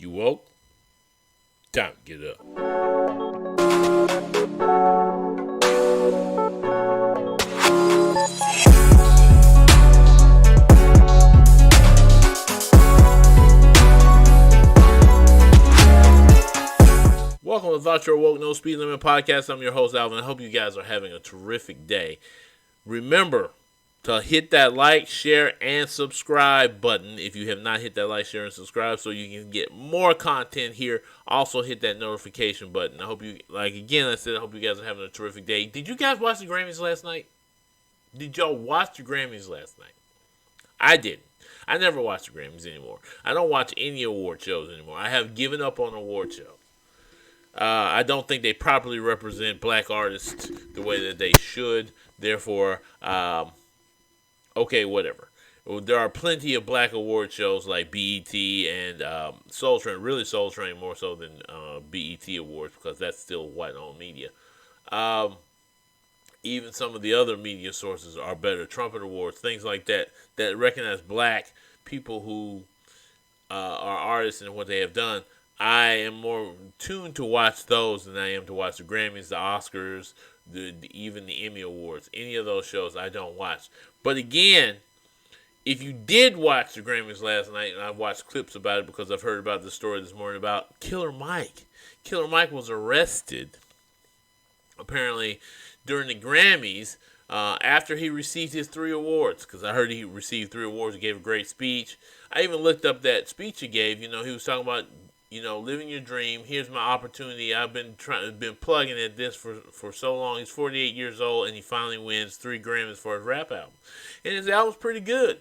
You woke? Time to get up. Welcome to Thought You're Woke, No Speed Limit Podcast. I'm your host, Alvin. I hope you guys are having a terrific day. Remember to hit that like, share, and subscribe button if you have not hit that like, share, and subscribe so you can get more content here. Also, hit that notification button. I hope you, I hope you guys are having a terrific day. Did you guys watch the Grammys last night? Did y'all watch the Grammys last night? I didn't. I never watch the Grammys anymore. I don't watch any award shows anymore. I have given up on award shows. I don't think they properly represent black artists the way that they should. Therefore, okay, whatever. There are plenty of black award shows like BET and Soul Train. Really, Soul Train more so than BET Awards because that's still white-owned media. Even some of the other media sources are better. Trumpet Awards, things like that, that recognize black people who are artists and what they have done. I am more tuned to watch those than I am to watch the Grammys, the Oscars, even the Emmy Awards. Any of those shows I don't watch. But again, if you did watch the Grammys last night, and I've watched clips about it because I've heard about the story this morning about Killer Mike. Killer Mike was arrested, apparently, during the Grammys after he received his 3 awards. Because I heard he received 3 awards. He gave a great speech. I even looked up that speech he gave. You know, he was talking about, living your dream. Here's my opportunity. I've been plugging at this for so long. He's 48 years old, and he finally wins 3 Grammys for his rap album. And his album's pretty good.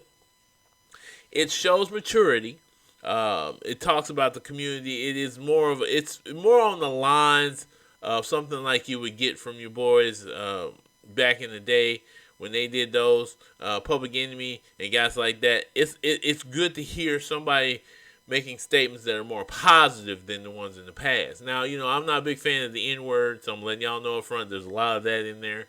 It shows maturity. It talks about the community. It's more on the lines of something like you would get from your boys back in the day when they did those Public Enemy and guys like that. It's good to hear somebody making statements that are more positive than the ones in the past. Now, I'm not a big fan of the N-word, so I'm letting y'all know up front there's a lot of that in there.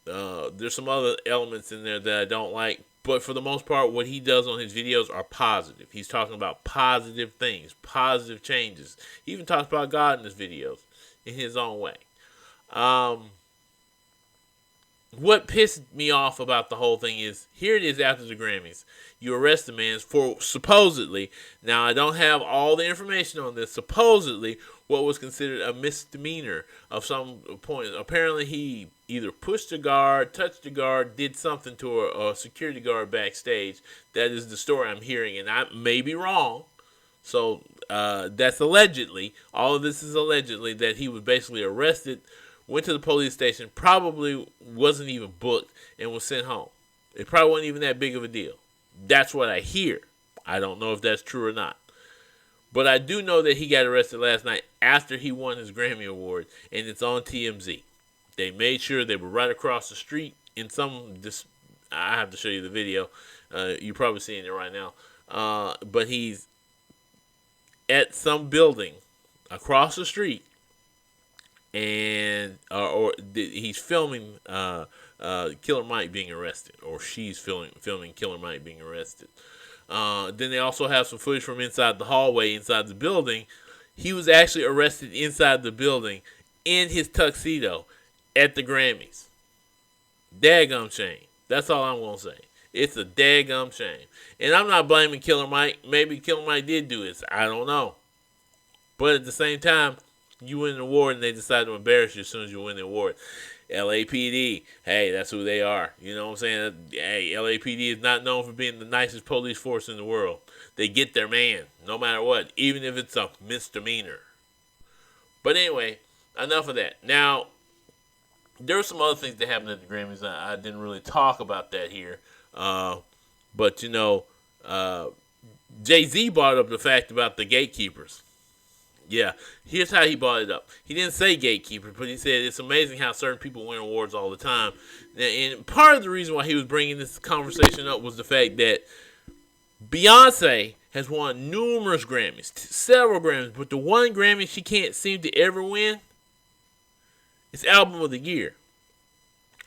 There's some other elements in there that I don't like, but for the most part, what he does on his videos are positive. He's talking about positive things, positive changes. He even talks about God in his videos in his own way. What pissed me off about the whole thing is, here it is after the Grammys. You arrest the man for supposedly, now I don't have all the information on this, supposedly what was considered a misdemeanor of some point. Apparently he either pushed a guard, touched a guard, did something to a security guard backstage. That is the story I'm hearing, and I may be wrong. So that's allegedly, all of this is allegedly, that he was basically arrested, went to the police station, probably wasn't even booked, and was sent home. It probably wasn't even that big of a deal. That's what I hear. I don't know if that's true or not. But I do know that he got arrested last night after he won his Grammy Award, and it's on TMZ. They made sure they were right across the street in I have to show you the video. You're probably seeing it right now. But he's at some building across the street, and he's filming Killer Mike being arrested, or she's filming Killer Mike being arrested. Then they also have some footage from inside the hallway, inside the building. He was actually arrested inside the building in his tuxedo at the Grammys. Daggum shame. That's all I'm going to say. It's a daggum shame. And I'm not blaming Killer Mike. Maybe Killer Mike did do this. I don't know. But at the same time, you win an award and they decide to embarrass you as soon as you win the award. LAPD, hey, that's who they are. You know what I'm saying? Hey, LAPD is not known for being the nicest police force in the world. They get their man, no matter what, even if it's a misdemeanor. But anyway, enough of that. Now, there were some other things that happened at the Grammys. I didn't really talk about that here. But, Jay-Z brought up the fact about the gatekeepers. Yeah, here's how he brought it up. He didn't say gatekeeper, but he said it's amazing how certain people win awards all the time. And part of the reason why he was bringing this conversation up was the fact that Beyonce has won numerous Grammys, several Grammys, but the one Grammy she can't seem to ever win is Album of the Year.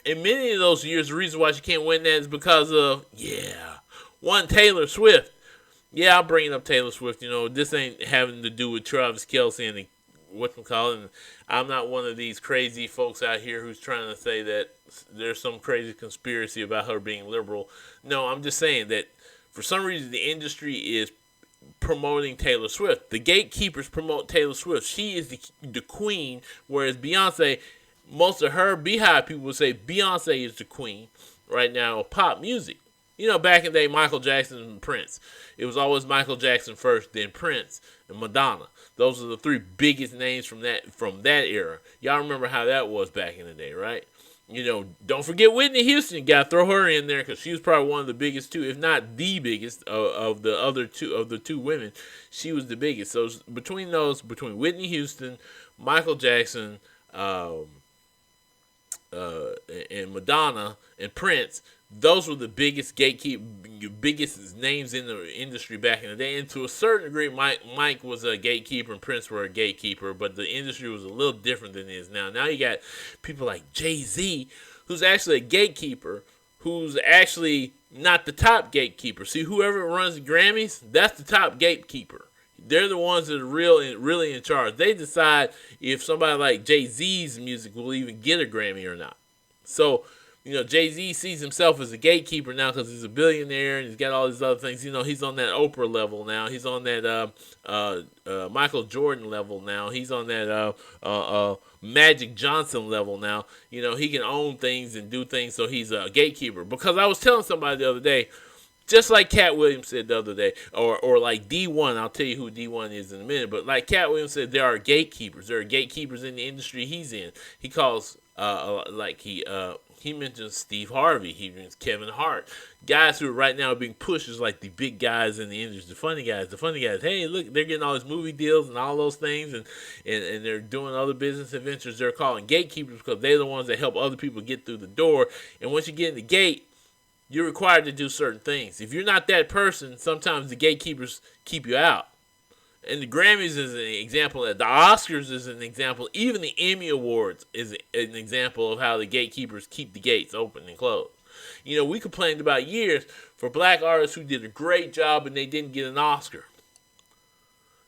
And many of those years, the reason why she can't win that is because of, one, Taylor Swift. Yeah, I'll bring up Taylor Swift. This ain't having to do with Travis Kelce and whatchamacallit. I'm not one of these crazy folks out here who's trying to say that there's some crazy conspiracy about her being liberal. No, I'm just saying that for some reason the industry is promoting Taylor Swift. The gatekeepers promote Taylor Swift. She is the queen, whereas Beyonce, most of her beehive people would say Beyonce is the queen right now of pop music. Back in the day, Michael Jackson and Prince. It was always Michael Jackson first, then Prince and Madonna. Those are the three biggest names from that era. Y'all remember how that was back in the day, right? Don't forget Whitney Houston. Got to throw her in there because she was probably one of the biggest too, if not the biggest of the two women. She was the biggest. So between Whitney Houston, Michael Jackson, and Madonna and Prince, those were the biggest biggest names in the industry back in the day. And to a certain degree, Mike was a gatekeeper and Prince were a gatekeeper, but the industry was a little different than it is now. Now you got people like Jay-Z, who's actually a gatekeeper, who's actually not the top gatekeeper. See, whoever runs the Grammys, that's the top gatekeeper. They're the ones that are really in charge. They decide if somebody like Jay-Z's music will even get a Grammy or not. So, Jay-Z sees himself as a gatekeeper now because he's a billionaire and he's got all these other things. He's on that Oprah level now. He's on that Michael Jordan level now. He's on that Magic Johnson level now. He can own things and do things, so he's a gatekeeper. Because I was telling somebody the other day, just like Cat Williams said the other day, or like D1, I'll tell you who D1 is in a minute, but like Cat Williams said, there are gatekeepers. There are gatekeepers in the industry he's in. He calls, he mentions Steve Harvey. He mentions Kevin Hart. Guys who are right now being pushed as like the big guys in the industry, the funny guys. Hey, look, they're getting all these movie deals and all those things, and they're doing other business adventures. They're calling gatekeepers because they're the ones that help other people get through the door. And once you get in the gate, you're required to do certain things. If you're not that person, sometimes the gatekeepers keep you out. And the Grammys is an example. The Oscars is an example. Even the Emmy Awards is an example of how the gatekeepers keep the gates open and closed. We complained about years for black artists who did a great job and they didn't get an Oscar.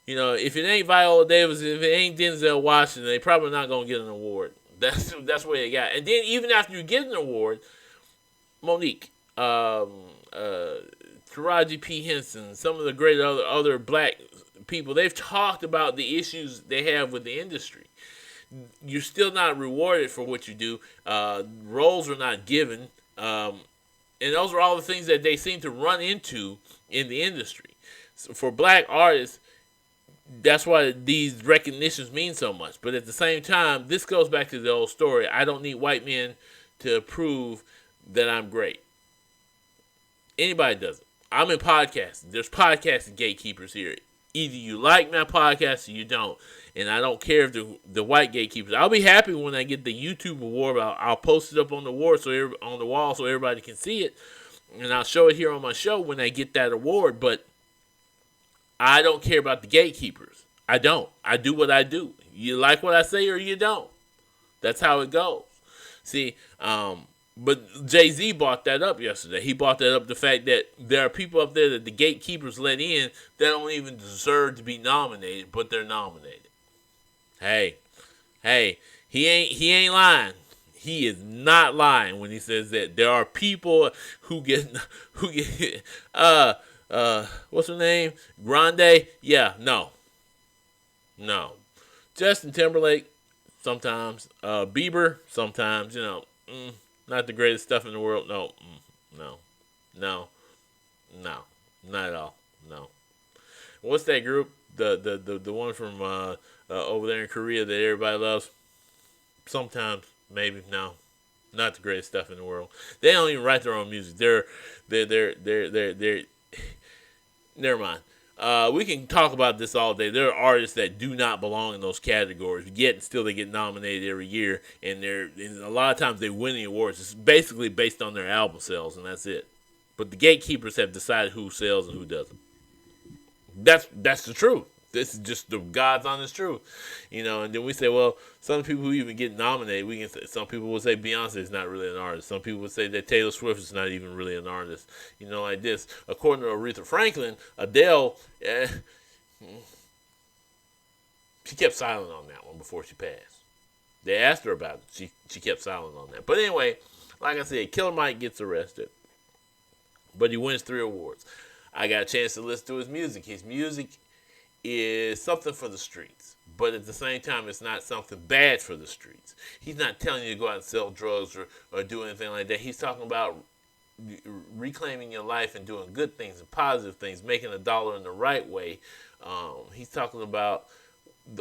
If it ain't Viola Davis, if it ain't Denzel Washington, they probably not going to get an award. That's the way they got. And then even after you get an award, Monique, Taraji P. Henson, some of the great other black people, they've talked about the issues they have with the industry. You're still not rewarded for what you do. Roles are not given. And those are all the things that they seem to run into in the industry. So for black artists, that's why these recognitions mean so much. But at the same time, this goes back to the old story. I don't need white men to prove that I'm great. Anybody does it. I'm in podcasting. There's podcasting gatekeepers here. Either you like my podcast or you don't. And I don't care if the white gatekeepers. I'll be happy when I get the YouTube award. I'll post it up on the wall so everybody can see it. And I'll show it here on my show when I get that award. But I don't care about the gatekeepers. I don't. I do what I do. You like what I say or you don't. That's how it goes. See, but Jay-Z brought that up yesterday. He brought that up, the fact that there are people up there that the gatekeepers let in that don't even deserve to be nominated, but they're nominated. Hey, he ain't lying. He is not lying when he says that there are people who get what's her name? Grande? Yeah, no. Justin Timberlake, sometimes. Bieber, sometimes, not the greatest stuff in the world. No, not at all. No. What's that group? The one from over there in Korea that everybody loves? Sometimes, maybe. No, not the greatest stuff in the world. They don't even write their own music. They're never mind. We can talk about this all day. There are artists that do not belong in those categories, yet still they get nominated every year, and a lot of times they win the awards. It's basically based on their album sales, and that's it. But the gatekeepers have decided who sells and who doesn't. That's the truth. This is just the God's honest truth, And then we say, well, some people who even get nominated, we can say, some people will say Beyonce is not really an artist. Some people would say that Taylor Swift is not even really an artist. Like this. According to Aretha Franklin, Adele, she kept silent on that one before she passed. They asked her about it. She kept silent on that. But anyway, like I said, Killer Mike gets arrested, but he wins 3 awards. I got a chance to listen to his music. His music is something for the streets, but at the same time, it's not something bad for the streets. He's not telling you to go out and sell drugs or do anything like that. He's talking about reclaiming your life and doing good things and positive things, making a dollar in the right way. He's talking about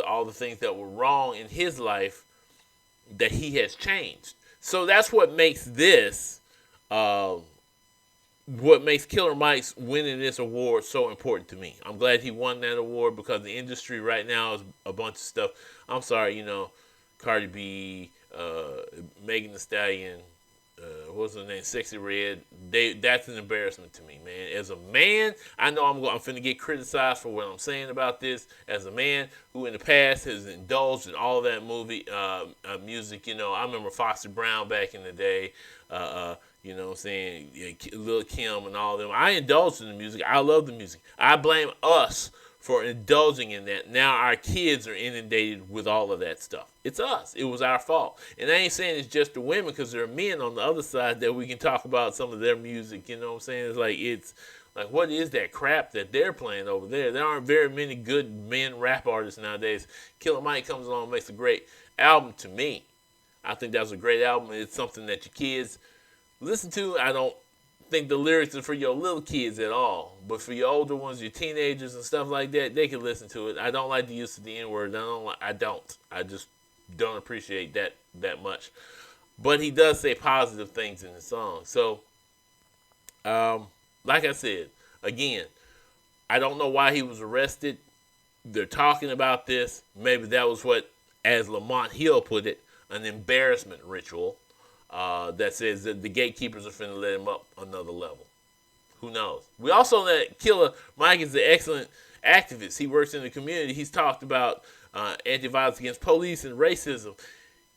all the things that were wrong in his life that he has changed. So that's what makes this what makes Killer Mike's winning this award so important to me. I'm glad he won that award because the industry right now is a bunch of stuff. I'm sorry, Cardi B, Megan Thee Stallion, what's her name, Sexy Red. That's an embarrassment to me, man. As a man, I know I'm finna get criticized for what I'm saying about this. As a man who in the past has indulged in all of that music, I remember Foxy Brown back in the day. What I'm saying? Lil' Kim and all of them. I indulged in the music. I love the music. I blame us for indulging in that. Now our kids are inundated with all of that stuff. It's us. It was our fault. And I ain't saying it's just the women because there are men on the other side that we can talk about some of their music. You know what I'm saying? It's like what is that crap that they're playing over there? There aren't very many good men rap artists nowadays. Killer Mike comes along and makes a great album to me. I think that was a great album. It's something that your kids listen to. I don't think the lyrics are for your little kids at all, but for your older ones, your teenagers and stuff like that, they can listen to it. I don't like the use of the N-word. I just don't appreciate that much. But he does say positive things in the song. So, like I said, again, I don't know why he was arrested. They're talking about this. Maybe that was what, as Lamont Hill put it, an embarrassment ritual. That says that the gatekeepers are finna let him up another level. Who knows? We also know that Killer Mike is an excellent activist. He works in the community. He's talked about anti-violence against police and racism.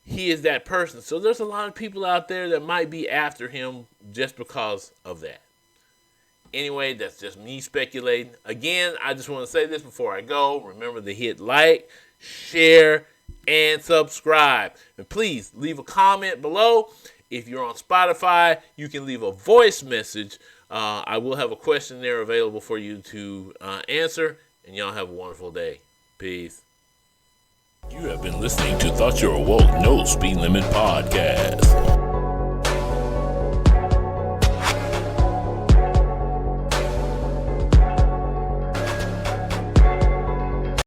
He is that person. So there's a lot of people out there that might be after him just because of that. Anyway, that's just me speculating. Again, I just want to say this before I go. Remember to hit like, share, and subscribe. And please leave a comment below. If you're on Spotify, you can leave a voice message. I will have a question there available for you to answer. And y'all have a wonderful day. Peace. You have been listening to Thought You're Awoke No Speed Limit Podcast.